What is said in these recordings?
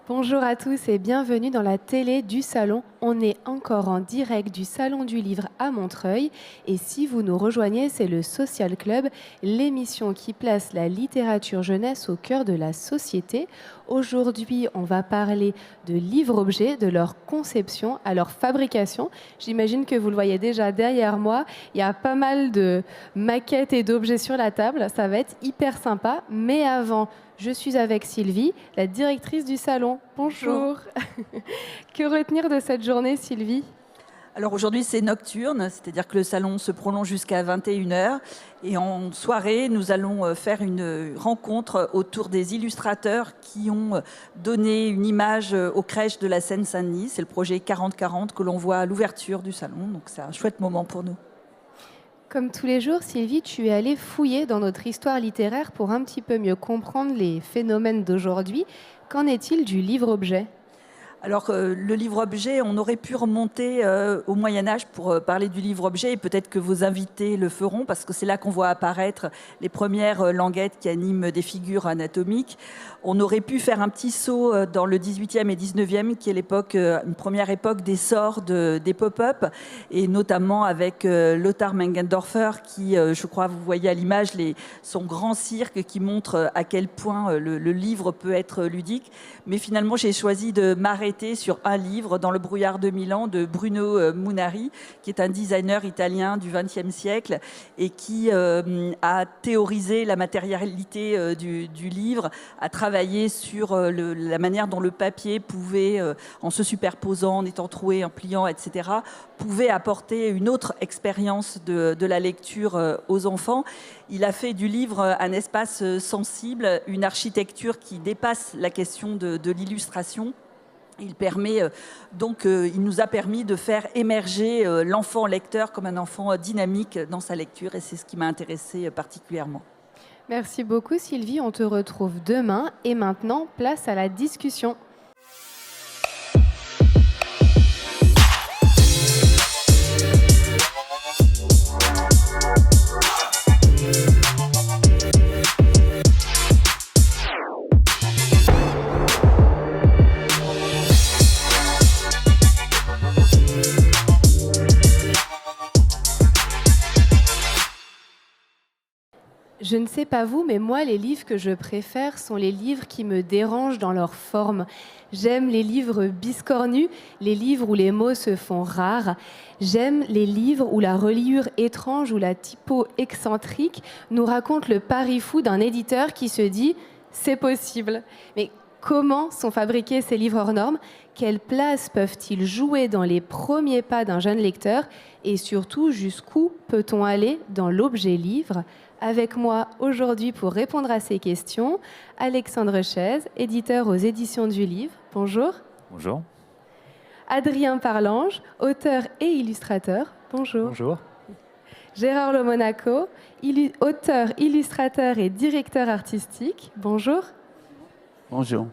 Bonjour à tous et bienvenue dans la télé du Salon. On est encore en direct du Salon du Livre à Montreuil. Et si vous nous rejoignez, c'est le Social Club, l'émission qui place la littérature jeunesse au cœur de la société. Aujourd'hui, on va parler de livres-objets, de leur conception à leur fabrication. J'imagine que vous le voyez déjà derrière moi. Il y a pas mal de maquettes et d'objets sur la table. Ça va être hyper sympa. Mais avant, je suis avec Sylvie, la directrice du salon. Bonjour. Que retenir de cette journée, Sylvie ? Alors aujourd'hui, c'est nocturne, c'est-à-dire que le salon se prolonge jusqu'à 21h. Et en soirée, nous allons faire une rencontre autour des illustrateurs qui ont donné une image aux crèches de la Seine-Saint-Denis. C'est le projet 40-40 que l'on voit à l'ouverture du salon. Donc c'est un chouette moment pour nous. Comme tous les jours, Sylvie, tu es allée fouiller dans notre histoire littéraire pour un petit peu mieux comprendre les phénomènes d'aujourd'hui. Qu'en est-il du livre-objet ? Alors, le livre-objet, on aurait pu remonter au Moyen-Âge pour parler du livre-objet, et peut-être que vos invités le feront, parce que c'est là qu'on voit apparaître les premières languettes qui animent des figures anatomiques. On aurait pu faire un petit saut dans le 18e et 19e, qui est l'époque, une première époque d'essor des pop-up, et notamment avec Lothar Mengendorfer, qui, je crois, vous voyez à l'image son grand cirque qui montre à quel point le livre peut être ludique. Mais finalement, j'ai choisi de m'arrêter sur un livre, Dans le brouillard de Milan, de Bruno Munari, qui est un designer italien du XXe siècle et qui a théorisé la matérialité du livre, a travaillé sur la manière dont le papier pouvait, en se superposant, en étant troué, en pliant, etc., pouvait apporter une autre expérience de la lecture aux enfants. Il a fait du livre un espace sensible, une architecture qui dépasse la question de l'illustration. Il nous a permis de faire émerger l'enfant lecteur comme un enfant dynamique dans sa lecture, et c'est ce qui m'a intéressée particulièrement. Merci beaucoup, Sylvie. On te retrouve demain. Et maintenant, place à la discussion. Je ne sais pas vous, mais moi, les livres que je préfère sont les livres qui me dérangent dans leur forme. J'aime les livres biscornus, les livres où les mots se font rares. J'aime les livres où la reliure étrange ou la typo excentrique nous raconte le pari fou d'un éditeur qui se dit « c'est possible ». Mais comment sont fabriqués ces livres hors normes ? Quelle place peuvent-ils jouer dans les premiers pas d'un jeune lecteur ? Et surtout, jusqu'où peut-on aller dans l'objet livre ? Avec moi aujourd'hui pour répondre à ces questions, Alexandre Chaise, éditeur aux éditions du Livre. Bonjour. Bonjour. Adrien Parlange, auteur et illustrateur. Bonjour. Bonjour. Gérard Le Monaco, auteur, illustrateur et directeur artistique. Bonjour. Bonjour.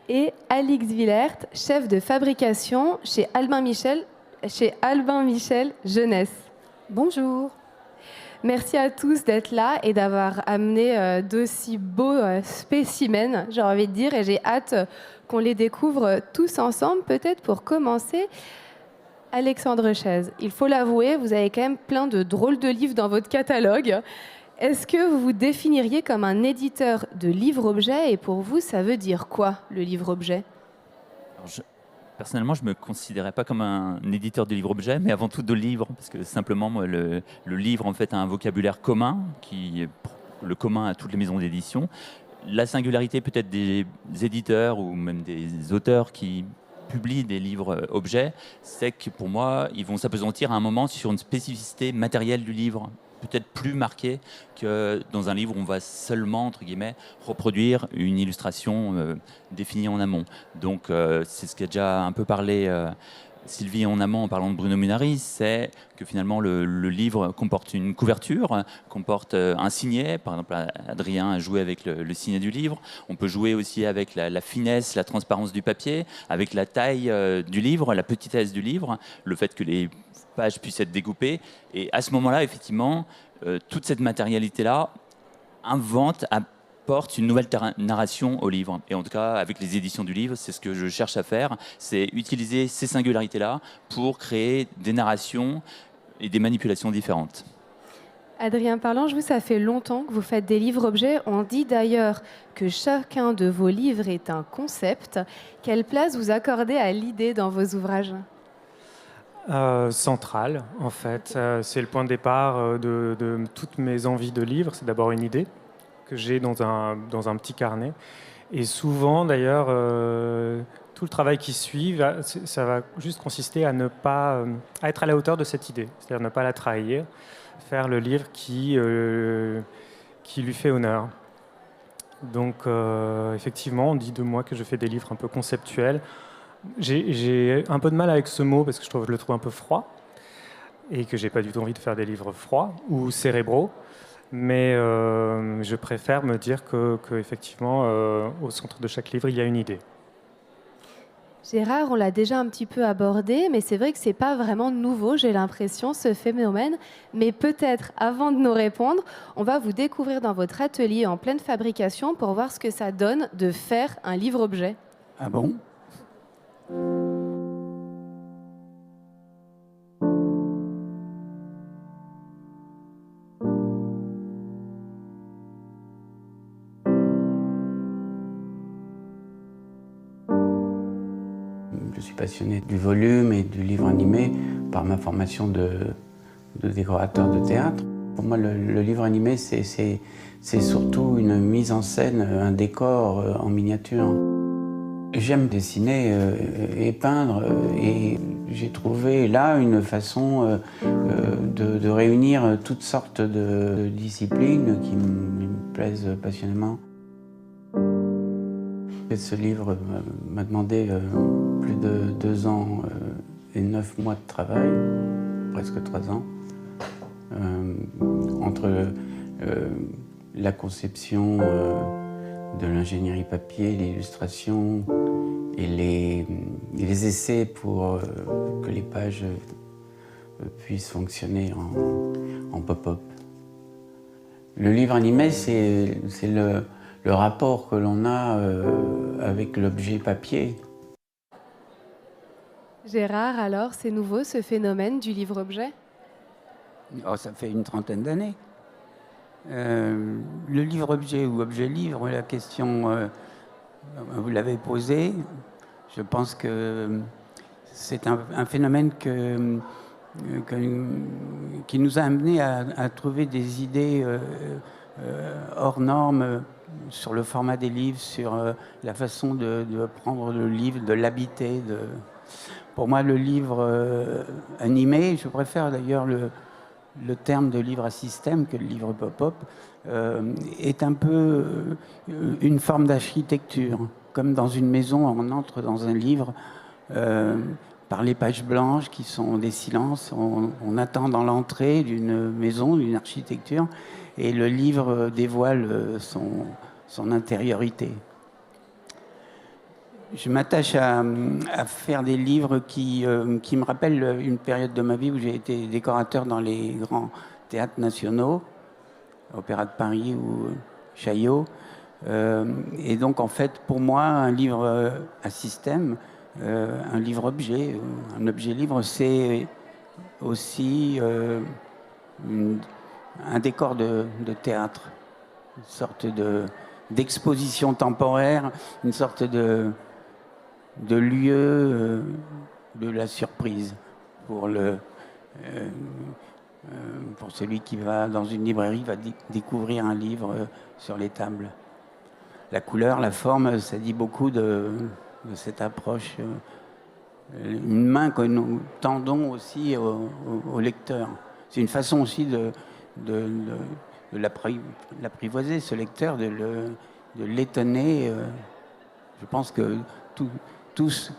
Et Alix Villert, chef de fabrication chez Albin Michel Jeunesse. Bonjour. Merci à tous d'être là et d'avoir amené d'aussi beaux spécimens, j'ai envie de dire, et j'ai hâte qu'on les découvre tous ensemble. Peut-être pour commencer, Alexandre Chaise, il faut l'avouer, vous avez quand même plein de drôles de livres dans votre catalogue. Est-ce que vous vous définiriez comme un éditeur de livres-objets, et pour vous, ça veut dire quoi, le livre-objet ? Personnellement, je ne me considérais pas comme un éditeur de livres-objets, mais avant tout de livres, parce que simplement, moi, le livre en fait, a un vocabulaire commun, qui est le commun à toutes les maisons d'édition. La singularité peut-être des éditeurs ou même des auteurs qui publient des livres-objets, c'est que pour moi, ils vont s'appesantir à un moment sur une spécificité matérielle du livre, peut-être plus marquée que dans un livre où on va seulement, entre guillemets, reproduire une illustration définie en amont. Donc c'est ce qu'a déjà un peu parlé Sylvie en amont en parlant de Bruno Munari, c'est que finalement le livre comporte une couverture, comporte un signet. Par exemple, Adrien a joué avec le signet du livre. On peut jouer aussi avec la finesse, la transparence du papier, avec la taille du livre, la petitesse du livre, le fait que les pages puissent être découpées. Et à ce moment-là, effectivement, toute cette matérialité-là invente apporte une nouvelle narration au livre. Et en tout cas, avec les éditions du livre, c'est ce que je cherche à faire, c'est utiliser ces singularités-là pour créer des narrations et des manipulations différentes. Adrien Parlange, vous, ça fait longtemps que vous faites des livres-objets. On dit d'ailleurs que chacun de vos livres est un concept. Quelle place vous accordez à l'idée dans vos ouvrages ? Centrale, en fait. C'est le point de départ de toutes mes envies de livres. C'est d'abord une idée que j'ai dans un petit carnet. Et souvent, d'ailleurs, tout le travail qui suit, ça va juste consister à ne pas à être à la hauteur de cette idée, c'est-à-dire ne pas la trahir, faire le livre qui lui fait honneur. Donc, effectivement, on dit de moi que je fais des livres un peu conceptuels. J'ai un peu de mal avec ce mot parce que je le trouve un peu froid et que j'ai pas du tout envie de faire des livres froids ou cérébraux. Mais je préfère me dire que effectivement, au centre de chaque livre, il y a une idée. Gérard, on l'a déjà un petit peu abordé, mais c'est vrai que c'est pas vraiment nouveau, j'ai l'impression, ce phénomène. Mais peut-être, avant de nous répondre, on va vous découvrir dans votre atelier en pleine fabrication pour voir ce que ça donne de faire un livre-objet. Ah bon ? Je suis passionné du volume et du livre animé par ma formation de décorateur de théâtre. Pour moi, le livre animé, c'est surtout une mise en scène, un décor en miniature. J'aime dessiner et peindre et j'ai trouvé là une façon de réunir toutes sortes de disciplines qui me plaisent passionnément. Ce livre m'a demandé plus de 2 ans et 9 mois de travail, presque 3 ans, entre la conception de l'ingénierie papier, l'illustration et les essais pour que les pages puissent fonctionner en pop-up. Le livre animé, c'est le rapport que l'on a avec l'objet papier. Gérard, alors, c'est nouveau ce phénomène du livre-objet ? Oh, ça fait une 30aine d'années. Le livre-objet ou objet-livre, la question, vous l'avez posée. Je pense que c'est un phénomène qui nous a amené à trouver des idées hors normes sur le format des livres, sur la façon de prendre le livre, de l'habiter. Pour moi, le livre animé, je préfère d'ailleurs le terme de livre à système que le livre pop-up, est un peu une forme d'architecture. Comme dans une maison, on entre dans un livre par les pages blanches qui sont des silences. On attend dans l'entrée d'une maison, d'une architecture, et le livre dévoile son intériorité. Je m'attache à faire des livres qui me rappellent une période de ma vie où j'ai été décorateur dans les grands théâtres nationaux, Opéra de Paris ou Chaillot. Et donc, en fait, pour moi, un livre à système, un livre-objet, un objet-livre, c'est aussi un décor de théâtre, une sorte d'exposition temporaire, une sorte de lieu de la surprise pour celui qui va dans une librairie, va découvrir un livre sur les tables. La couleur, la forme, ça dit beaucoup de cette approche. Une main que nous tendons aussi au lecteur. C'est une façon aussi de l'apprivoiser, ce lecteur, de l'étonner. Je pense que tous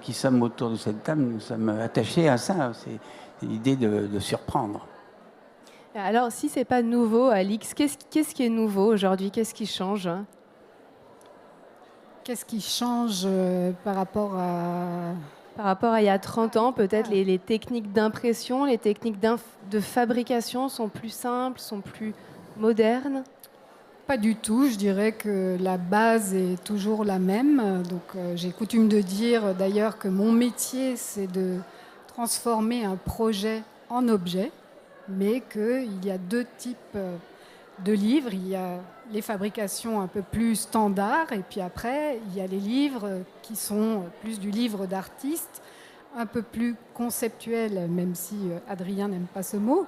qui sommes autour de cette table, nous sommes attachés à ça. C'est l'idée de surprendre. Alors, si c'est pas nouveau, Alix, qu'est-ce qui est nouveau aujourd'hui ? Qu'est-ce qui change ? Qu'est-ce qui change par rapport à... Par rapport à il y a 30 ans, peut-être les techniques d'impression, les techniques de fabrication sont plus simples, sont plus modernes ? Pas du tout, je dirais que la base est toujours la même. Donc j'ai coutume de dire d'ailleurs que mon métier, c'est de transformer un projet en objet, mais qu'il y a deux types de livres. Il y a les fabrications un peu plus standards, et puis après, il y a les livres qui sont plus du livre d'artiste, un peu plus conceptuel, même si Adrien n'aime pas ce mot,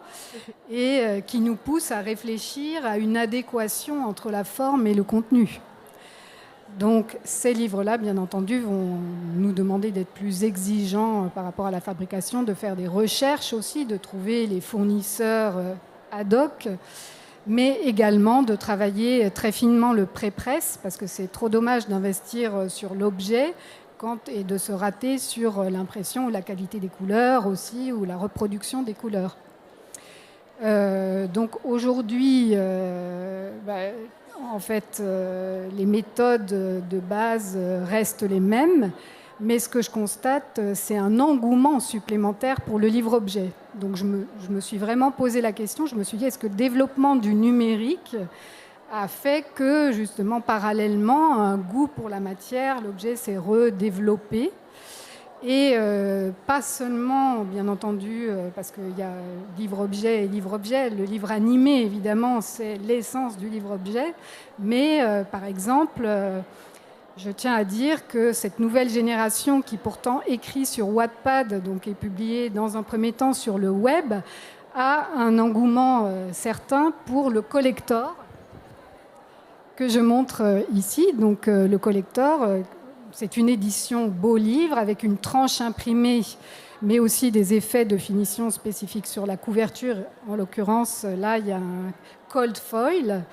et qui nous pousse à réfléchir à une adéquation entre la forme et le contenu. Donc ces livres-là, bien entendu, vont nous demander d'être plus exigeants par rapport à la fabrication, de faire des recherches aussi, de trouver les fournisseurs ad hoc, mais également de travailler très finement le pré-presse, parce que c'est trop dommage d'investir sur l'objet et de se rater sur l'impression ou la qualité des couleurs aussi, ou la reproduction des couleurs. Donc aujourd'hui, en fait, les méthodes de base restent les mêmes, mais ce que je constate, c'est un engouement supplémentaire pour le livre-objet. Donc je me suis vraiment posé la question, je me suis dit, est-ce que le développement du numérique a fait que, justement, parallèlement, un goût pour la matière, l'objet s'est redéveloppé. Et pas seulement, bien entendu, parce qu'il y a livre-objet et livre-objet. Le livre animé, évidemment, c'est l'essence du livre-objet. Mais, par exemple, je tiens à dire que cette nouvelle génération qui pourtant écrit sur Wattpad, donc est publiée dans un premier temps sur le web, a un engouement certain pour le collector, que je montre ici. Donc le collector, c'est une édition beau livre avec une tranche imprimée, mais aussi des effets de finition spécifiques sur la couverture. En l'occurrence, là, il y a un cold foil,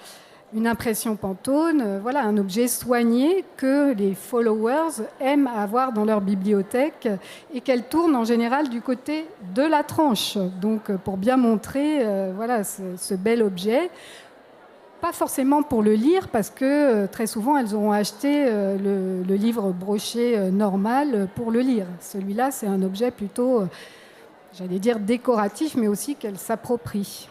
une impression Pantone, voilà, un objet soigné que les followers aiment avoir dans leur bibliothèque et qu'elle tourne en général du côté de la tranche. Donc pour bien montrer voilà, ce bel objet. Pas forcément pour le lire, parce que très souvent, elles auront acheté le livre broché normal pour le lire. Celui-là, c'est un objet plutôt, j'allais dire, décoratif, mais aussi qu'elles s'approprient.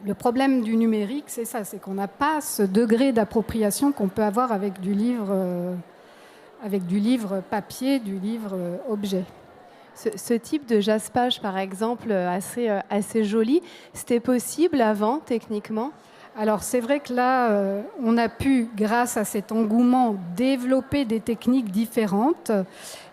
Le problème du numérique, c'est ça, c'est qu'on n'a pas ce degré d'appropriation qu'on peut avoir avec du livre papier, du livre objet. Ce type de jaspage, par exemple, assez joli, c'était possible avant, techniquement ? Alors c'est vrai que là, on a pu, grâce à cet engouement, développer des techniques différentes.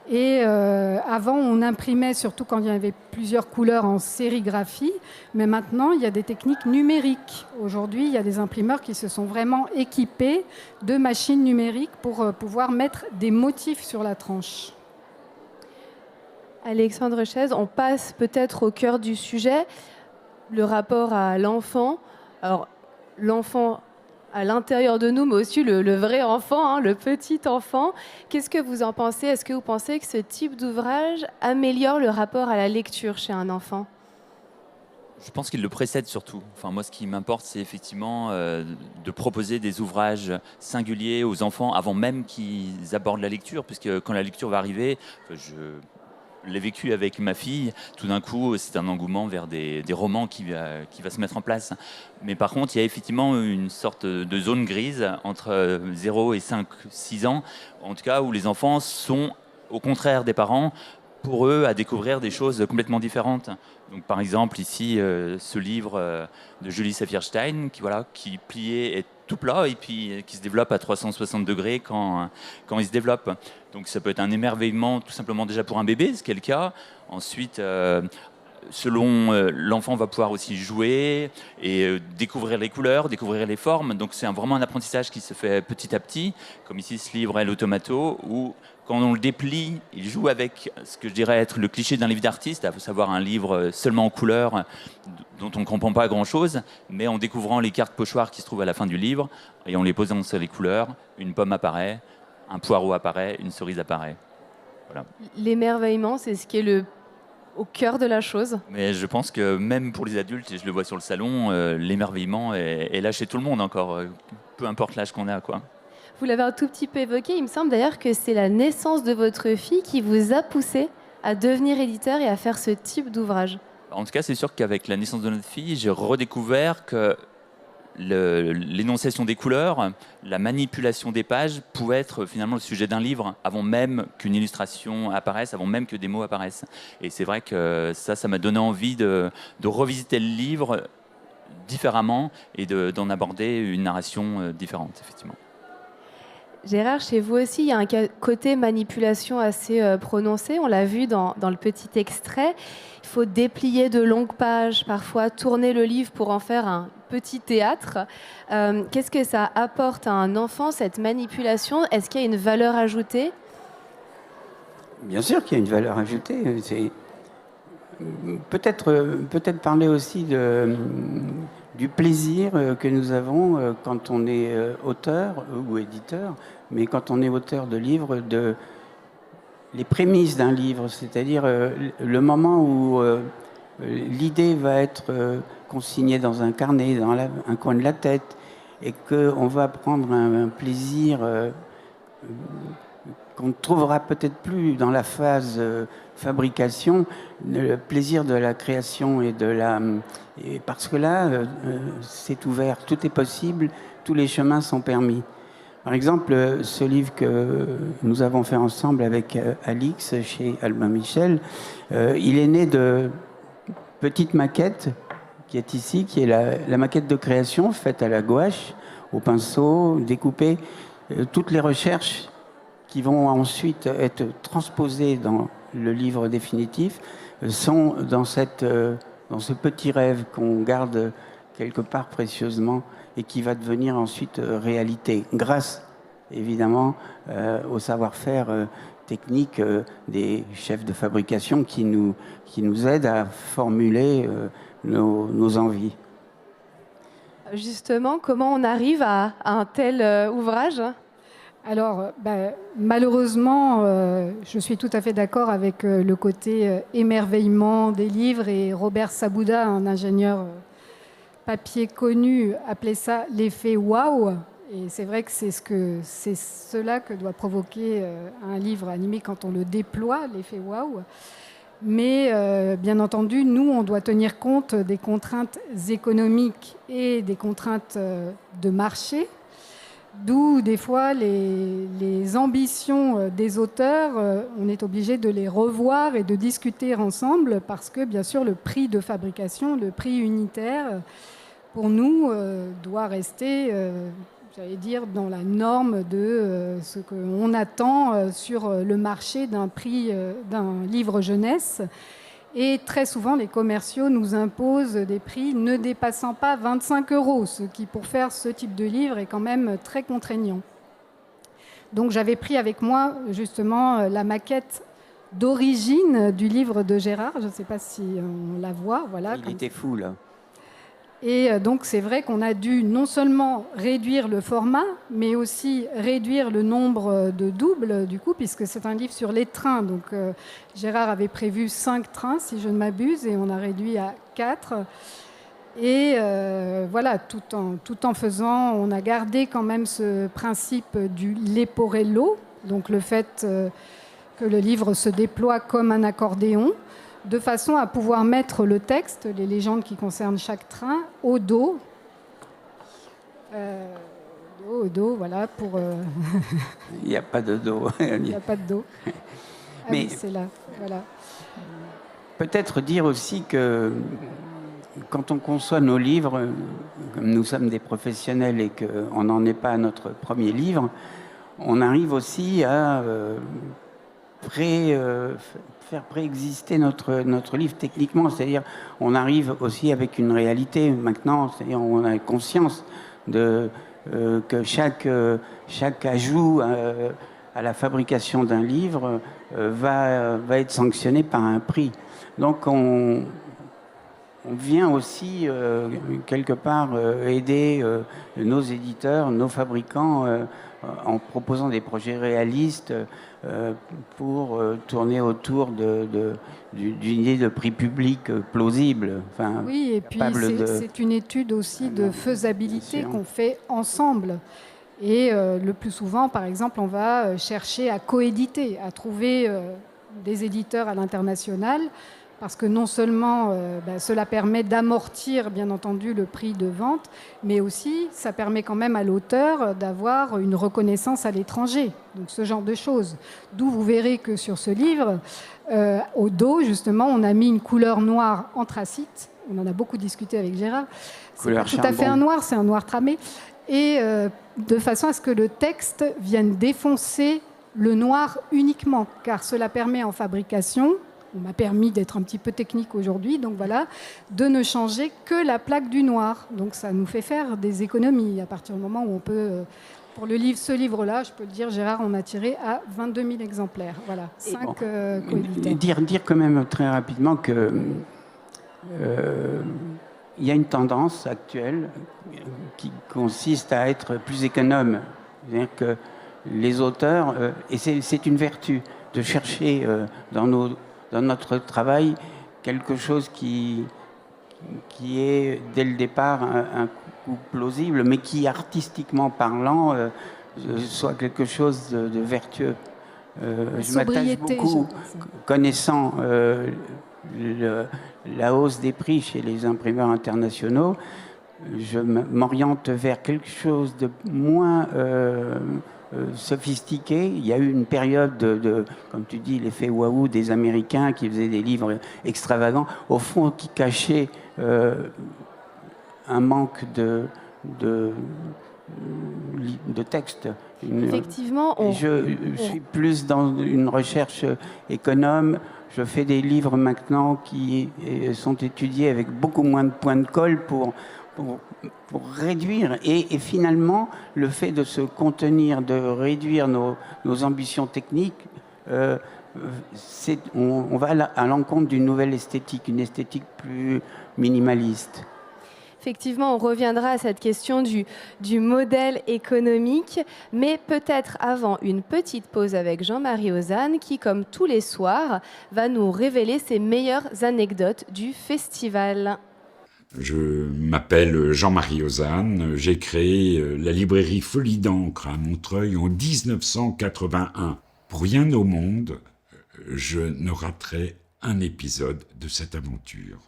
Et avant, on imprimait, surtout quand il y avait plusieurs couleurs, en sérigraphie. Mais maintenant, il y a des techniques numériques. Aujourd'hui, il y a des imprimeurs qui se sont vraiment équipés de machines numériques pour pouvoir mettre des motifs sur la tranche. Alexandre Chaise, on passe peut-être au cœur du sujet, le rapport à l'enfant. Alors, l'enfant à l'intérieur de nous, mais aussi le vrai enfant, hein, le petit enfant. Qu'est-ce que vous en pensez ? Est-ce que vous pensez que ce type d'ouvrage améliore le rapport à la lecture chez un enfant ? Je pense qu'il le précède surtout. Enfin, moi, ce qui m'importe, c'est effectivement de proposer des ouvrages singuliers aux enfants avant même qu'ils abordent la lecture, puisque quand la lecture va arriver, je l'ai vécu avec ma fille, tout d'un coup, c'est un engouement vers des romans qui va se mettre en place. Mais par contre, il y a effectivement une sorte de zone grise entre 0 et 5-6 ans, en tout cas où les enfants sont, au contraire des parents, pour eux, à découvrir des choses complètement différentes. Donc, par exemple, ici, ce livre de Julie Saphir-Stein, qui plié est tout plat et puis qui se développe à 360 degrés quand il se développe. Donc, ça peut être un émerveillement tout simplement déjà pour un bébé, ce qui est le cas. Ensuite, selon l'enfant va pouvoir aussi jouer et découvrir les couleurs, découvrir les formes. Donc, c'est vraiment un apprentissage qui se fait petit à petit, comme ici ce livre El Automato, où quand on le déplie, il joue avec ce que je dirais être le cliché d'un livre d'artiste, à savoir un livre seulement en couleurs, dont on ne comprend pas grand-chose, mais en découvrant les cartes pochoirs qui se trouvent à la fin du livre, et en les posant sur les couleurs, une pomme apparaît, un poireau apparaît, une cerise apparaît. Voilà. L'émerveillement, c'est ce qui est au cœur de la chose. Mais je pense que même pour les adultes, et je le vois sur le salon, l'émerveillement est là chez tout le monde encore, peu importe l'âge qu'on a, quoi. Vous l'avez un tout petit peu évoqué, il me semble d'ailleurs que c'est la naissance de votre fille qui vous a poussé à devenir éditeur et à faire ce type d'ouvrage. En tout cas, c'est sûr qu'avec la naissance de notre fille, j'ai redécouvert que l'énonciation des couleurs, la manipulation des pages pouvait être finalement le sujet d'un livre avant même qu'une illustration apparaisse, avant même que des mots apparaissent. Et c'est vrai que ça m'a donné envie de revisiter le livre différemment et d'en aborder une narration différente, effectivement. Gérard, chez vous aussi, il y a un côté manipulation assez prononcé. On l'a vu dans le petit extrait. Il faut déplier de longues pages, parfois tourner le livre pour en faire un petit théâtre. Qu'est-ce que ça apporte à un enfant, cette manipulation? Est-ce qu'il y a une valeur ajoutée? Bien sûr qu'il y a une valeur ajoutée. C'est peut-être parler aussi du plaisir que nous avons quand on est auteur ou éditeur, mais quand on est auteur de livres, les prémices d'un livre, c'est-à-dire le moment où l'idée va être consignée dans un carnet, dans un coin de la tête, et qu'on va prendre un plaisir qu'on ne trouvera peut-être plus dans la phase fabrication, le plaisir de la création et parce que là, c'est ouvert, tout est possible, tous les chemins sont permis. Par exemple, ce livre que nous avons fait ensemble avec Alix chez Albin Michel, il est né de petite maquette qui est ici, qui est la maquette de création faite à la gouache, au pinceau, découpée. Toutes les recherches qui vont ensuite être transposées dans le livre définitif sont dans ce petit rêve qu'on garde quelque part précieusement et qui va devenir ensuite réalité, grâce évidemment au savoir-faire technique des chefs de fabrication qui nous aident à formuler nos envies. Justement, comment on arrive à un tel ouvrage? Alors, malheureusement, je suis tout à fait d'accord avec le côté émerveillement des livres, et Robert Sabouda, un ingénieur papier connu, appelait ça l'effet waouh. Et c'est vrai que c'est cela que doit provoquer un livre animé quand on le déploie, l'effet waouh. Mais bien entendu, nous, on doit tenir compte des contraintes économiques et des contraintes de marché. D'où, des fois, les ambitions des auteurs, on est obligé de les revoir et de discuter ensemble parce que, bien sûr, le prix de fabrication, le prix unitaire, pour nous, doit rester, j'allais dire, dans la norme de ce qu'on attend sur le marché d'un prix d'un livre jeunesse. Et très souvent, les commerciaux nous imposent des prix ne dépassant pas 25 €, ce qui, pour faire ce type de livre, est quand même très contraignant. Donc j'avais pris avec moi, justement, la maquette d'origine du livre de Gérard. Je ne sais pas si on la voit. Voilà, Il était fou, là. Et donc c'est vrai qu'on a dû non seulement réduire le format, mais aussi réduire le nombre de doubles, du coup, puisque c'est un livre sur les trains. Donc Gérard avait prévu 5 trains, si je ne m'abuse, et on a réduit à 4. Et voilà, tout en faisant, on a gardé quand même ce principe du leporello, donc le fait que le livre se déploie comme un accordéon, de façon à pouvoir mettre le texte, les légendes qui concernent chaque train, au dos. Au dos, voilà, pour... Il n'y a pas de dos. Il n'y a pas de dos. Ah Mais oui, c'est là, voilà. Peut-être dire aussi que quand on conçoit nos livres, comme nous sommes des professionnels et qu'on n'en est pas à notre premier livre, on arrive aussi à faire préexister notre livre techniquement, c'est-à-dire on arrive aussi avec une réalité maintenant, c'est-à-dire on a conscience que chaque ajout à la fabrication d'un livre va être sanctionné par un prix. Donc on vient aussi quelque part aider nos éditeurs, nos fabricants en proposant des projets réalistes pour tourner autour d'une idée de prix public plausible. Enfin, oui, et puis c'est une étude aussi de faisabilité qu'on fait ensemble. Et le plus souvent, par exemple, on va chercher à coéditer, à trouver des éditeurs à l'international parce que non seulement cela permet d'amortir, bien entendu, le prix de vente, mais aussi ça permet quand même à l'auteur d'avoir une reconnaissance à l'étranger. Donc ce genre de choses. D'où vous verrez que sur ce livre, au dos, justement, on a mis une couleur noire anthracite. On en a beaucoup discuté avec Gérard. C'est pas tout à fait un noir, c'est un noir tramé. Et de façon à ce que le texte vienne défoncer le noir uniquement, car cela permet en fabrication, on m'a permis d'être un petit peu technique aujourd'hui, donc voilà, de ne changer que la plaque du noir. Donc ça nous fait faire des économies à partir du moment où on peut... Pour ce livre-là, je peux le dire, Gérard, on a tiré à 22 000 exemplaires. Voilà, 5 coéditeurs. Dire quand même très rapidement que il y a une tendance actuelle qui consiste à être plus économe. C'est-à-dire que les auteurs, et c'est une vertu, de chercher dans notre travail quelque chose qui est dès le départ un coup plausible, mais qui artistiquement parlant soit quelque chose de vertueux. Je m'attache beaucoup, connaissant la hausse des prix chez les imprimeurs internationaux, je m'oriente vers quelque chose de moins sophistiqué. Il y a eu une période comme tu dis, l'effet waouh des Américains qui faisaient des livres extravagants, au fond qui cachaient un manque de texte. Effectivement, je suis plus dans une recherche économe. Je fais des livres maintenant qui sont étudiés avec beaucoup moins de points de colle pour réduire. Et finalement, le fait de se contenir, de réduire nos ambitions techniques, on va à l'encontre d'une nouvelle esthétique, une esthétique plus minimaliste. Effectivement, on reviendra à cette question du modèle économique, mais peut-être avant une petite pause avec Jean-Marie Ozanne, qui, comme tous les soirs, va nous révéler ses meilleures anecdotes du festival. Je m'appelle Jean-Marie Ozanne, j'ai créé la librairie Folie d'encre à Montreuil en 1981. Pour rien au monde, je ne raterai un épisode de cette aventure.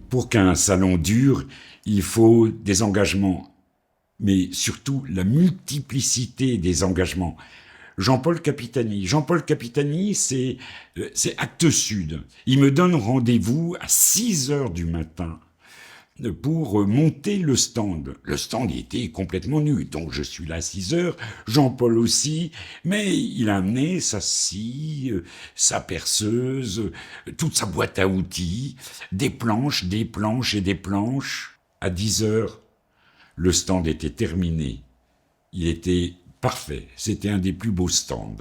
Pour qu'un salon dure, il faut des engagements, mais surtout la multiplicité des engagements. Jean-Paul Capitani, c'est Actes Sud. Il me donne rendez-vous à 6h du matin pour monter le stand. Le stand était complètement nu, donc je suis là à 6h, Jean-Paul aussi, mais il a amené sa scie, sa perceuse, toute sa boîte à outils, des planches et des planches. À 10h, le stand était terminé. Il était parfait, c'était un des plus beaux stands.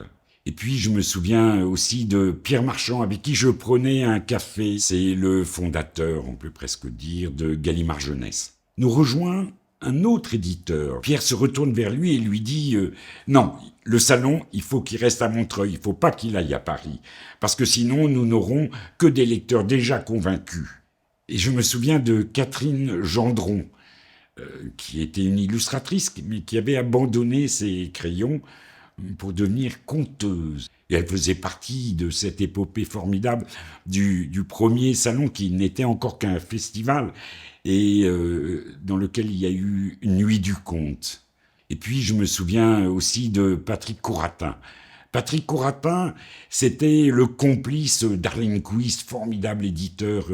Et puis je me souviens aussi de Pierre Marchand, avec qui je prenais un café. C'est le fondateur, on peut presque dire, de Gallimard Jeunesse. Nous rejoint un autre éditeur. Pierre se retourne vers lui et lui dit non, le salon, il faut qu'il reste à Montreuil, il faut pas qu'il aille à Paris, parce que sinon nous n'aurons que des lecteurs déjà convaincus. Et je me souviens de Catherine Gendron, qui était une illustratrice, mais qui avait abandonné ses crayons pour devenir conteuse. Et elle faisait partie de cette épopée formidable du premier salon qui n'était encore qu'un festival et dans lequel il y a eu une nuit du conte. Et puis je me souviens aussi de Patrick Couratin. Patrick Couratin, c'était le complice d'Arlene Quist, formidable éditeur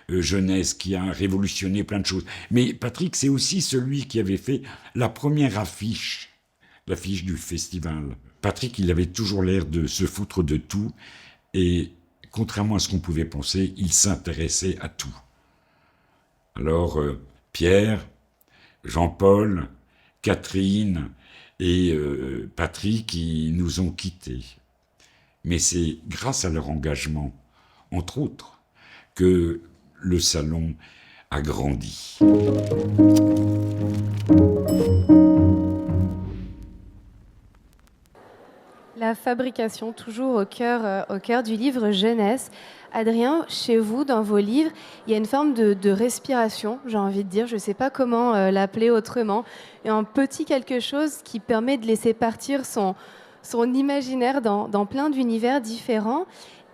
jeunesse qui a révolutionné plein de choses. Mais Patrick, c'est aussi celui qui avait fait la première affiche, l'affiche du festival. Patrick, il avait toujours l'air de se foutre de tout et, contrairement à ce qu'on pouvait penser, il s'intéressait à tout. Alors, Pierre, Jean-Paul, Catherine et Patrick, ils nous ont quittés. Mais c'est grâce à leur engagement, entre autres, que le salon a grandi. La fabrication, toujours au cœur du livre jeunesse. Adrien, chez vous, dans vos livres, il y a une forme de respiration, j'ai envie de dire, je ne sais pas comment l'appeler autrement, et un petit quelque chose qui permet de laisser partir son imaginaire dans plein d'univers différents.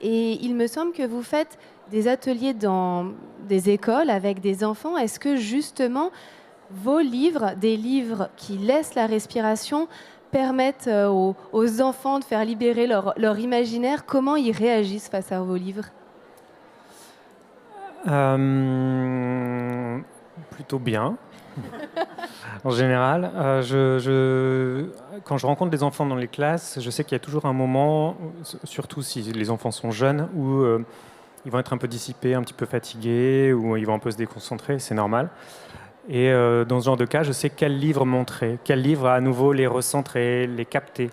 Et il me semble que vous faites des ateliers dans des écoles avec des enfants. Est-ce que justement vos livres, des livres qui laissent la respiration, permettent aux enfants de faire libérer leur imaginaire? Comment ils réagissent face à vos livres? Plutôt bien. En général, quand je rencontre des enfants dans les classes, je sais qu'il y a toujours un moment, surtout si les enfants sont jeunes, où ils vont être un peu dissipés, un petit peu fatigués, ou ils vont un peu se déconcentrer, c'est normal. Et dans ce genre de cas, je sais quel livre montrer, quel livre à nouveau les recentrer, les capter.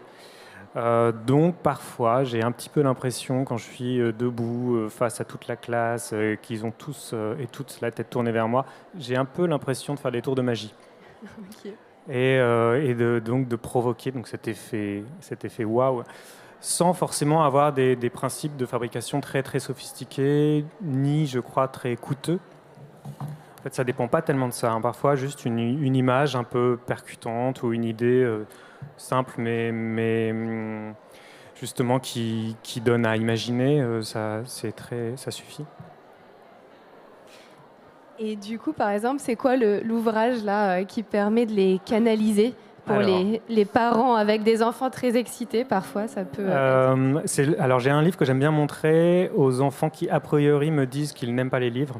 Donc parfois, j'ai un petit peu l'impression, quand je suis debout face à toute la classe, qu'ils ont tous et toutes la tête tournée vers moi, j'ai un peu l'impression de faire des tours de magie. Ok. Donc de provoquer donc cet effet waouh, sans forcément avoir des principes de fabrication très très sophistiqués, ni je crois très coûteux. En fait, ça dépend pas tellement de ça, hein. Parfois, juste une image un peu percutante ou une idée simple, mais justement qui donne à imaginer, ça suffit. Et du coup, par exemple, c'est quoi l'ouvrage là qui permet de les canaliser pour les parents avec des enfants très excités? Parfois, ça peut... Alors, j'ai un livre que j'aime bien montrer aux enfants qui, a priori, me disent qu'ils n'aiment pas les livres.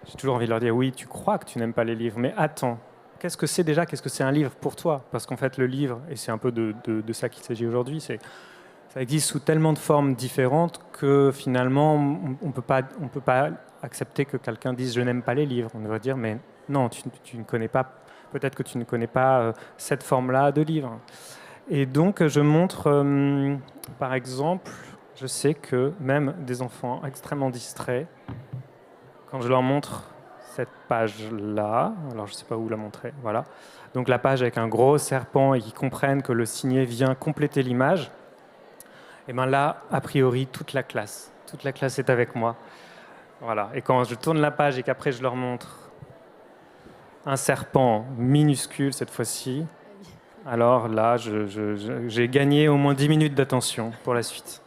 J'ai toujours envie de leur dire, oui, tu crois que tu n'aimes pas les livres, mais attends, qu'est-ce que c'est déjà? Qu'est-ce que c'est un livre pour toi? Parce qu'en fait, le livre, et c'est un peu de ça qu'il s'agit aujourd'hui, ça existe sous tellement de formes différentes que finalement, on ne peut pas accepter que quelqu'un dise « je n'aime pas les livres ». On devrait dire « mais non, tu ne connais pas, peut-être que tu ne connais pas cette forme-là de livre ». Et donc, je montre, par exemple, je sais que même des enfants extrêmement distraits, quand je leur montre cette page-là, alors je ne sais pas où la montrer, voilà. Donc la page avec un gros serpent et qui comprennent que le signet vient compléter l'image, et bien là, a priori, toute la classe est avec moi. Voilà. Et quand je tourne la page et qu'après je leur montre un serpent minuscule cette fois-ci, alors là, j'ai gagné au moins 10 minutes d'attention pour la suite.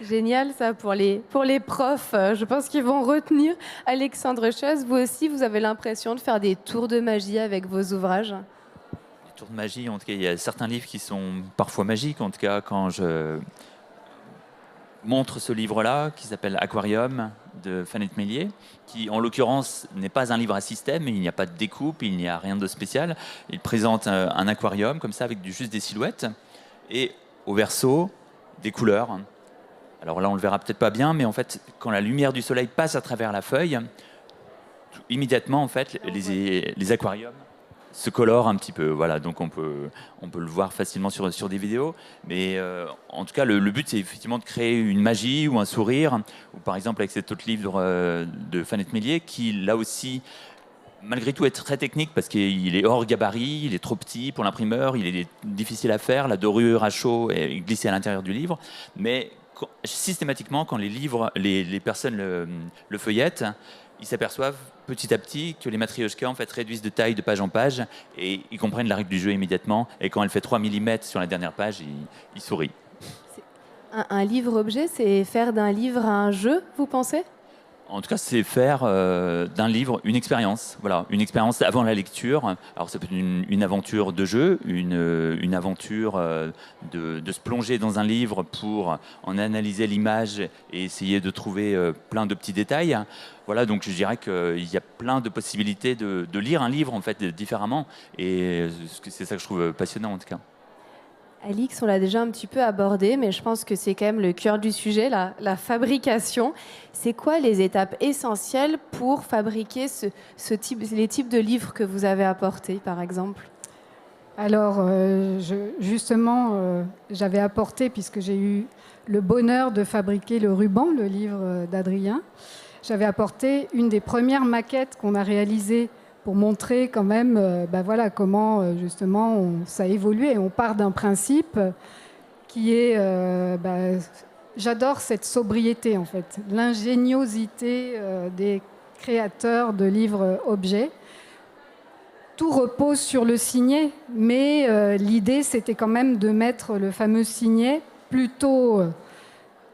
Génial ça pour les profs. Je pense qu'ils vont retenir. Alexandre Schoess, vous aussi, vous avez l'impression de faire des tours de magie avec vos ouvrages? Des tours de magie, en tout cas, il y a certains livres qui sont parfois magiques. En tout cas, quand je montre ce livre-là, qui s'appelle Aquarium, de Fanette Méliès, qui, en l'occurrence, n'est pas un livre à système, il n'y a pas de découpe, il n'y a rien de spécial. Il présente un aquarium, comme ça, avec juste des silhouettes, et au verso, des couleurs. Alors là, on ne le verra peut-être pas bien, mais en fait, quand la lumière du soleil passe à travers la feuille, immédiatement, en fait, les aquariums se colorent un petit peu. Voilà, donc on peut le voir facilement sur des vidéos. Mais en tout cas, le but, c'est effectivement de créer une magie ou un sourire. Ou par exemple, avec cet autre livre de Fanette Méliès, qui, là aussi, malgré tout, est très technique parce qu'il est hors gabarit, il est trop petit pour l'imprimeur, il est difficile à faire, la dorure à chaud est glissée à l'intérieur du livre. Mais systématiquement, quand les personnes le feuillettent, ils s'aperçoivent petit à petit que les matrioshkas en fait réduisent de taille de page en page et ils comprennent la règle du jeu immédiatement. Et quand elle fait 3 mm sur la dernière page, ils sourient. Un livre-objet, c'est faire d'un livre un jeu, vous pensez ? En tout cas, c'est faire d'un livre une expérience. Voilà, une expérience avant la lecture. Alors, ça peut être une aventure de jeu, une aventure de se plonger dans un livre pour en analyser l'image et essayer de trouver plein de petits détails. Voilà, donc je dirais qu'il y a plein de possibilités de lire un livre en fait différemment. Et c'est ça que je trouve passionnant en tout cas. Alix, on l'a déjà un petit peu abordé, mais je pense que c'est quand même le cœur du sujet, la fabrication. C'est quoi les étapes essentielles pour fabriquer les types de livres que vous avez apportés, par exemple ? Alors, justement, j'avais apporté, puisque j'ai eu le bonheur de fabriquer le ruban, le livre d'Adrien, j'avais apporté une des premières maquettes qu'on a réalisées pour montrer quand même voilà, comment justement ça a évolué. Et on part d'un principe qui est... j'adore cette sobriété en fait, l'ingéniosité des créateurs de livres objets. tout repose sur le signet, mais l'idée, c'était quand même de mettre le fameux signet plutôt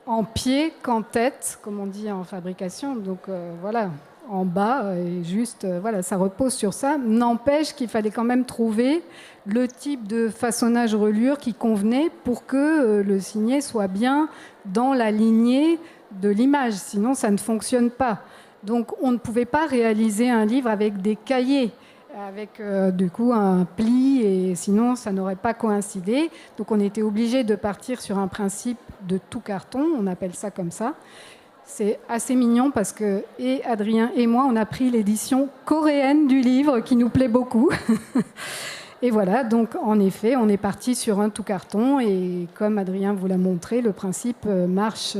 en pied qu'en tête, comme on dit en fabrication. Donc voilà, en bas, et juste, voilà, ça repose sur ça. N'empêche qu'il fallait quand même trouver le type de façonnage reliure qui convenait pour que le signet soit bien dans la lignée de l'image. Sinon, ça ne fonctionne pas. Donc on ne pouvait pas réaliser un livre avec des cahiers, avec du coup un pli, et sinon ça n'aurait pas coïncidé. Donc on était obligé de partir sur un principe de tout carton, on appelle ça comme ça. C'est assez mignon parce que et Adrien et moi, on a pris l'édition coréenne du livre qui nous plaît beaucoup. Et voilà, donc en effet, on est parti sur un tout carton, et comme Adrien vous l'a montré, le principe marche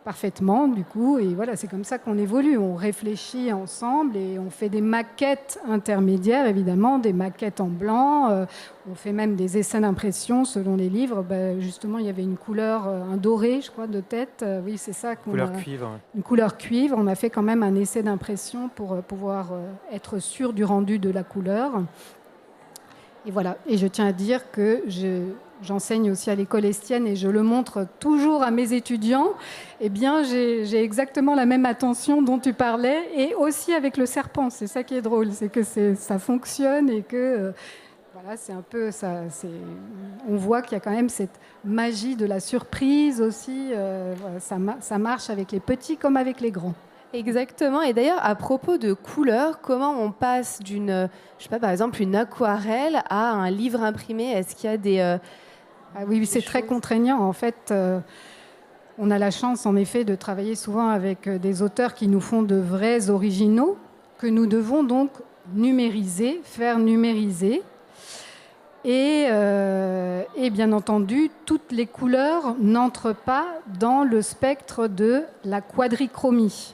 parfaitement du coup, et voilà, c'est comme ça qu'on évolue. On réfléchit ensemble et on fait des maquettes intermédiaires, évidemment, des maquettes en blanc. On fait même des essais d'impression selon les livres. Justement, il y avait une couleur, un doré, je crois, de tête. Oui, c'est ça. Couleur cuivre. Une couleur cuivre. On a fait quand même un essai d'impression pour pouvoir être sûr du rendu de la couleur. Et voilà. Et je tiens à dire que j'enseigne aussi à l'école Estienne et je le montre toujours à mes étudiants. Eh bien, j'ai exactement la même attention dont tu parlais, et aussi avec le serpent. C'est ça qui est drôle, c'est que ça fonctionne et que voilà, c'est un peu ça. On voit qu'il y a quand même cette magie de la surprise aussi. Voilà, ça marche avec les petits comme avec les grands. Exactement. Et d'ailleurs, à propos de couleurs, comment on passe d'une, je sais pas, par exemple, une aquarelle à un livre imprimé? Est-ce qu'il y a des oui, c'est très contraignant. En fait, on a la chance, en effet, de travailler souvent avec des auteurs qui nous font de vrais originaux, que nous devons donc numériser, faire numériser. Et bien entendu, toutes les couleurs n'entrent pas dans le spectre de la quadrichromie.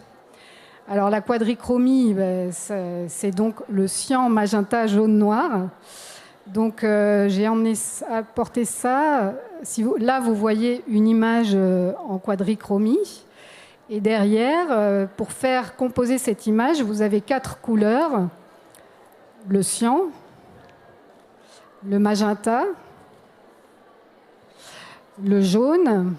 Alors la quadrichromie, c'est donc le cyan, magenta, jaune, noir. Donc j'ai apporté ça. Là, vous voyez une image en quadrichromie. Et derrière, pour faire composer cette image, vous avez 4 couleurs. Le cyan, le magenta, le jaune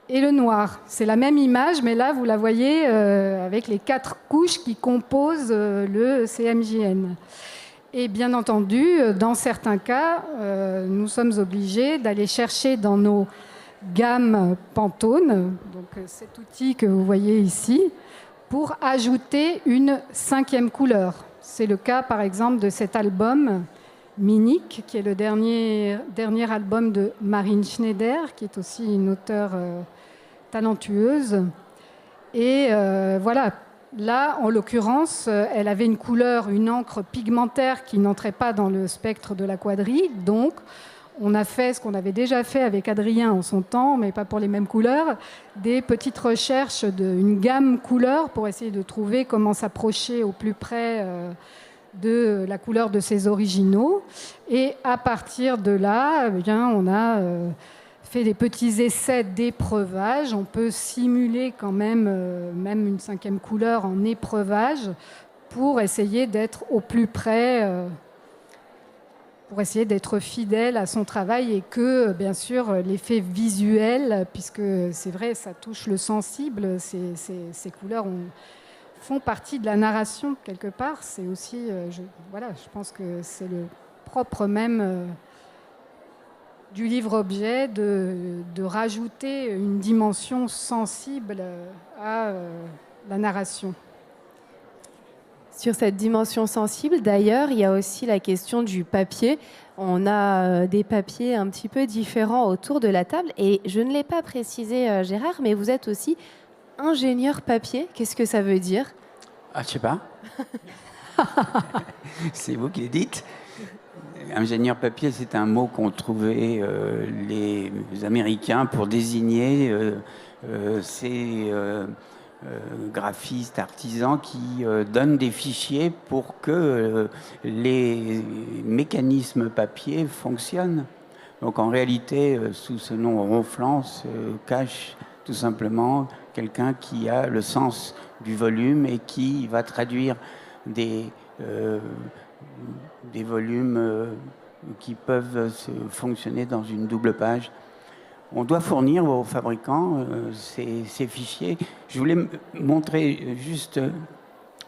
et le noir. C'est la même image, mais là, vous la voyez avec les 4 couches qui composent le CMJN. Et bien entendu, dans certains cas, nous sommes obligés d'aller chercher dans nos gammes Pantone, donc cet outil que vous voyez ici, pour ajouter une 5e couleur. C'est le cas, par exemple, de cet album Minique, qui est le dernier album de Marine Schneider, qui est aussi une auteure talentueuse. Et voilà, là, en l'occurrence, elle avait une couleur, une encre pigmentaire qui n'entrait pas dans le spectre de la quadrille. Donc, on a fait ce qu'on avait déjà fait avec Adrien en son temps, mais pas pour les mêmes couleurs, des petites recherches d'une gamme couleur pour essayer de trouver comment s'approcher au plus près de la couleur de ses originaux. Et à partir de là, eh bien, on a fait des petits essais d'épreuvage. On peut simuler quand même une 5e couleur en épreuvage pour essayer d'être au plus près, pour essayer d'être fidèle à son travail, et que, bien sûr, l'effet visuel, puisque c'est vrai, ça touche le sensible, ces couleurs font partie de la narration quelque part. C'est aussi, je pense que c'est le propre même du livre-objet de rajouter une dimension sensible à la narration. Sur cette dimension sensible, d'ailleurs, il y a aussi la question du papier. On a des papiers un petit peu différents autour de la table. Et je ne l'ai pas précisé, Gérard, mais vous êtes aussi ingénieur papier. Qu'est-ce que ça veut dire? Ah, je sais pas. C'est vous qui le dites. Ingénieur papier, c'est un mot qu'ont trouvé les Américains pour désigner ces graphistes, artisans qui donnent des fichiers pour que les mécanismes papier fonctionnent. Donc en réalité, sous ce nom ronflant se cache tout simplement quelqu'un qui a le sens du volume et qui va traduire des volumes qui peuvent fonctionner dans une double page. On doit fournir aux fabricants ces fichiers. Je voulais montrer juste,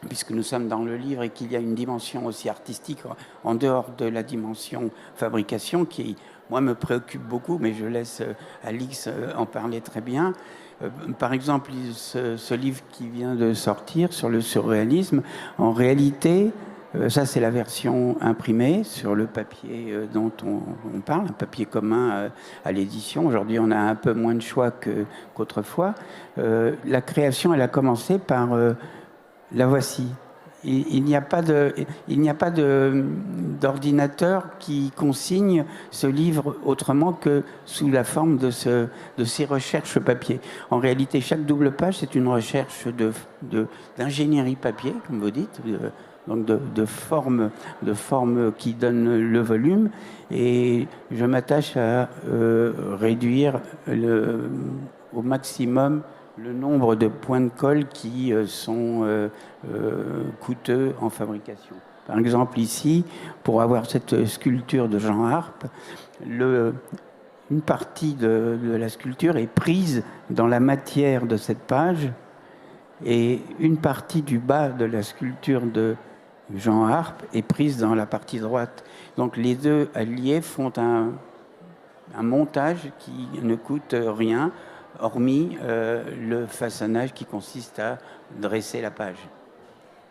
puisque nous sommes dans le livre et qu'il y a une dimension aussi artistique en dehors de la dimension fabrication qui, moi, me préoccupe beaucoup, mais je laisse Alix en parler très bien. Par exemple, ce livre qui vient de sortir sur le surréalisme, en réalité, ça c'est la version imprimée sur le papier dont on parle, un papier commun à l'édition. Aujourd'hui, on a un peu moins de choix qu'autrefois. La création, elle a commencé par la voici. Il n'y a pas d'ordinateur qui consigne ce livre autrement que sous la forme de ces recherches papier. En réalité, chaque double page, c'est une recherche d'ingénierie papier, comme vous dites, donc de forme qui donne le volume. Et je m'attache à réduire au maximum le nombre de points de colle qui sont coûteux en fabrication. Par exemple, ici, pour avoir cette sculpture de Jean Arp, une partie de la sculpture est prise dans la matière de cette page et une partie du bas de la sculpture de Jean Arp est prise dans la partie droite. Donc les deux alliés font un montage qui ne coûte rien, hormis le façonnage qui consiste à dresser la page.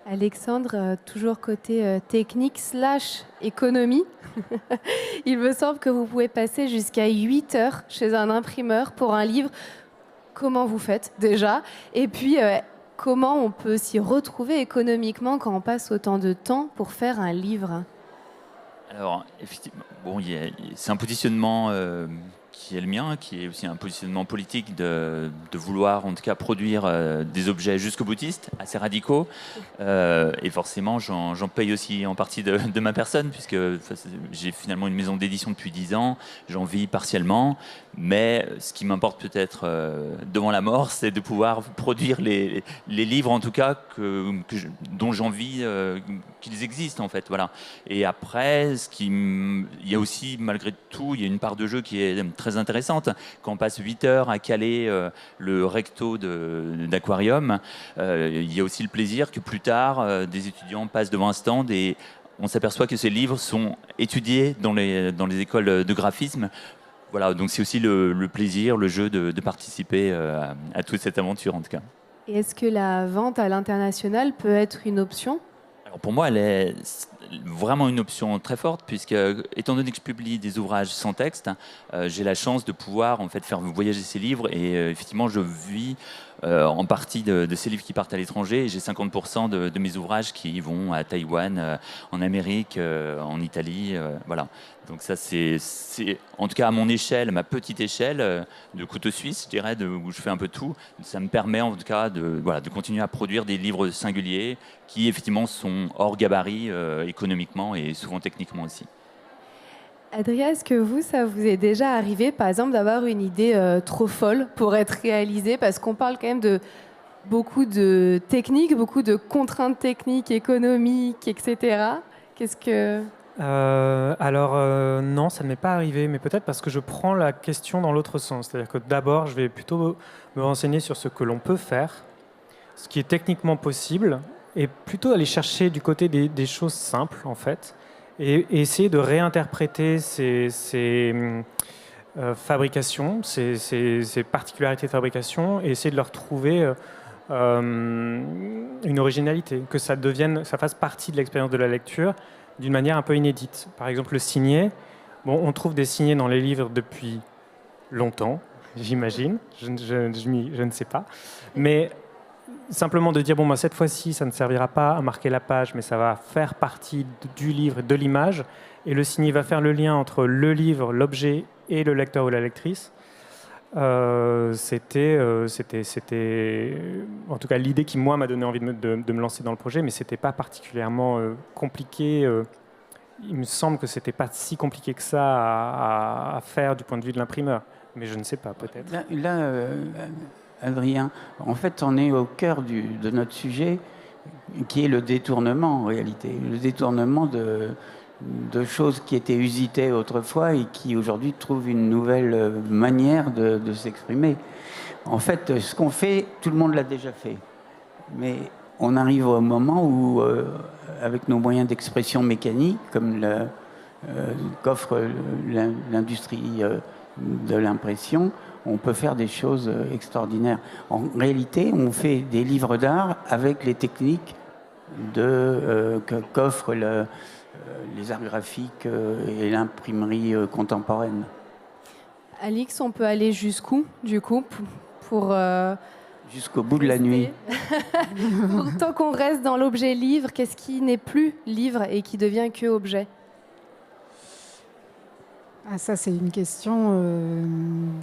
Alexandre, toujours côté technique / économie, il me semble que vous pouvez passer jusqu'à 8 heures chez un imprimeur pour un livre. Comment vous faites déjà? Et puis, comment on peut s'y retrouver économiquement quand on passe autant de temps pour faire un livre? Alors, effectivement, bon, c'est un positionnement qui est le mien, qui est aussi un positionnement politique de vouloir en tout cas produire des objets jusqu'au boutiste, assez radicaux. Et forcément, j'en paye aussi en partie de ma personne, puisque j'ai finalement une maison d'édition depuis 10 ans, j'en vis partiellement. Mais ce qui m'importe peut-être devant la mort, c'est de pouvoir produire les livres, en tout cas, dont j'envie qu'ils existent, en fait. Voilà. Et après, il y a aussi, malgré tout, il y a une part de jeu qui est très intéressante. Quand on passe 8 heures à caler le recto d'aquarium, il y a aussi le plaisir que plus tard, des étudiants passent devant un stand et on s'aperçoit que ces livres sont étudiés dans les écoles de graphisme. Voilà, donc c'est aussi le plaisir, le jeu de participer à toute cette aventure en tout cas. Et est-ce que la vente à l'international peut être une option? Alors pour moi, elle est vraiment une option très forte, puisque étant donné que je publie des ouvrages sans texte, j'ai la chance de pouvoir en fait faire voyager ces livres et effectivement je vis en partie de ces livres qui partent à l'étranger et j'ai 50% de mes ouvrages qui vont à Taïwan, en Amérique, en Italie, voilà. Donc ça c'est en tout cas à mon échelle, ma petite échelle de couteau suisse, je dirais, où je fais un peu tout, ça me permet en tout cas de continuer à produire des livres singuliers qui effectivement sont hors gabarit économiquement et souvent techniquement aussi. Adrien, est-ce que ça vous est déjà arrivé, par exemple, d'avoir une idée trop folle pour être réalisée? Parce qu'on parle quand même de beaucoup de techniques, beaucoup de contraintes techniques, économiques, etc. Qu'est-ce que... Non, ça ne m'est pas arrivé, mais peut-être parce que je prends la question dans l'autre sens. C'est-à-dire que d'abord, je vais plutôt me renseigner sur ce que l'on peut faire, ce qui est techniquement possible, et plutôt aller chercher du côté des choses simples, en fait, et essayer de réinterpréter ces fabrications, ces particularités de fabrication, et essayer de leur trouver une originalité, que ça fasse partie de l'expérience de la lecture d'une manière un peu inédite. Par exemple, le signet. Bon, on trouve des signets dans les livres depuis longtemps, j'imagine. Je ne sais pas. Mais simplement de dire, cette fois-ci, ça ne servira pas à marquer la page, mais ça va faire partie du livre, de l'image. Et le signet va faire le lien entre le livre, l'objet et le lecteur ou la lectrice. C'était en tout cas l'idée qui moi m'a donné envie de me lancer dans le projet, mais c'était pas particulièrement compliqué. Il me semble que c'était pas si compliqué que ça à faire du point de vue de l'imprimeur, mais je ne sais pas, peut-être. Là Adrien, en fait on est au cœur de notre sujet. qui est le détournement en réalité. Le détournement de choses qui étaient usitées autrefois et qui aujourd'hui trouvent une nouvelle manière de s'exprimer. En fait, ce qu'on fait, tout le monde l'a déjà fait. Mais on arrive au moment où, avec nos moyens d'expression mécanique, comme qu'offre l'industrie de l'impression, on peut faire des choses extraordinaires. En réalité, on fait des livres d'art avec les techniques qu'offrent les arts graphiques et l'imprimerie contemporaine. Alix, on peut aller jusqu'où, du coup, pour jusqu'au bout de la nuit. Tant qu'on reste dans l'objet livre, qu'est-ce qui n'est plus livre et qui devient que objet? Ah, ça, c'est une question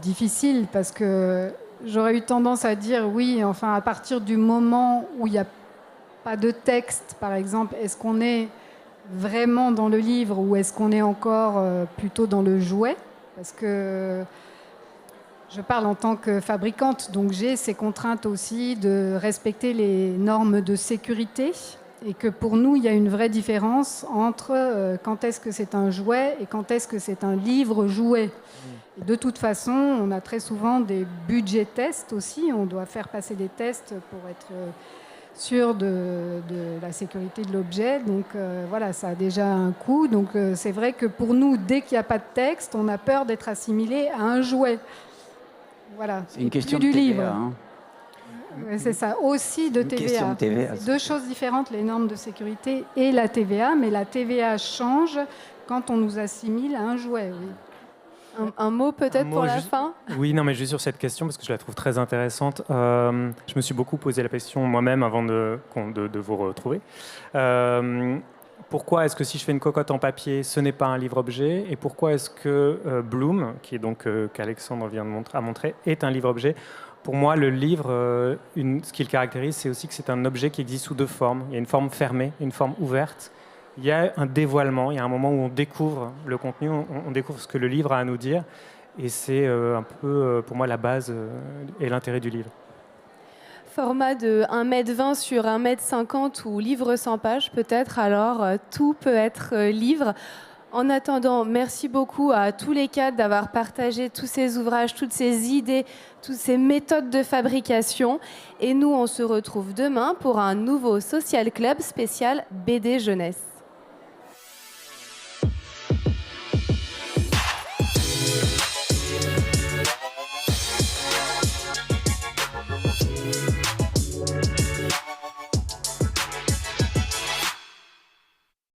difficile parce que j'aurais eu tendance à dire oui, enfin, à partir du moment où il n'y a pas de texte, par exemple, est-ce qu'on est vraiment dans le livre ou est-ce qu'on est encore plutôt dans le jouet? Parce que je parle en tant que fabricante, donc j'ai ces contraintes aussi de respecter les normes de sécurité et que pour nous, il y a une vraie différence entre quand est-ce que c'est un jouet et quand est-ce que c'est un livre jouet. Et de toute façon, on a très souvent des budgets tests aussi, on doit faire passer des tests pour être sûr de la sécurité de l'objet. Donc voilà, ça a déjà un coût. Donc c'est vrai que pour nous, dès qu'il n'y a pas de texte, on a peur d'être assimilé à un jouet. Voilà. C'est une question du de TVA, livre. hein. C'est ça, aussi de TVA. C'est deux choses différentes, les normes de sécurité et la TVA, mais la TVA change quand on nous assimile à un jouet. Oui. Un mot peut-être pour la fin? Oui, non, mais juste sur cette question, parce que je la trouve très intéressante. Je me suis beaucoup posé la question moi-même avant de vous retrouver. Pourquoi est-ce que si je fais une cocotte en papier, ce n'est pas un livre-objet? Et pourquoi est-ce que Bloom, qui est donc qu'Alexandre vient de montrer, est un livre-objet? Pour moi, le livre, ce qui le caractérise, c'est aussi que c'est un objet qui existe sous deux formes. Il y a une forme fermée, une forme ouverte. Il y a un dévoilement, il y a un moment où on découvre le contenu, on découvre ce que le livre a à nous dire. Et c'est un peu, pour moi, la base et l'intérêt du livre. Format de 1,20 m sur 1,50 m ou livre 100 pages peut-être, alors tout peut être livre. En attendant, merci beaucoup à tous les quatre d'avoir partagé tous ces ouvrages, toutes ces idées, toutes ces méthodes de fabrication. Et nous, on se retrouve demain pour un nouveau Social Club spécial BD Jeunesse.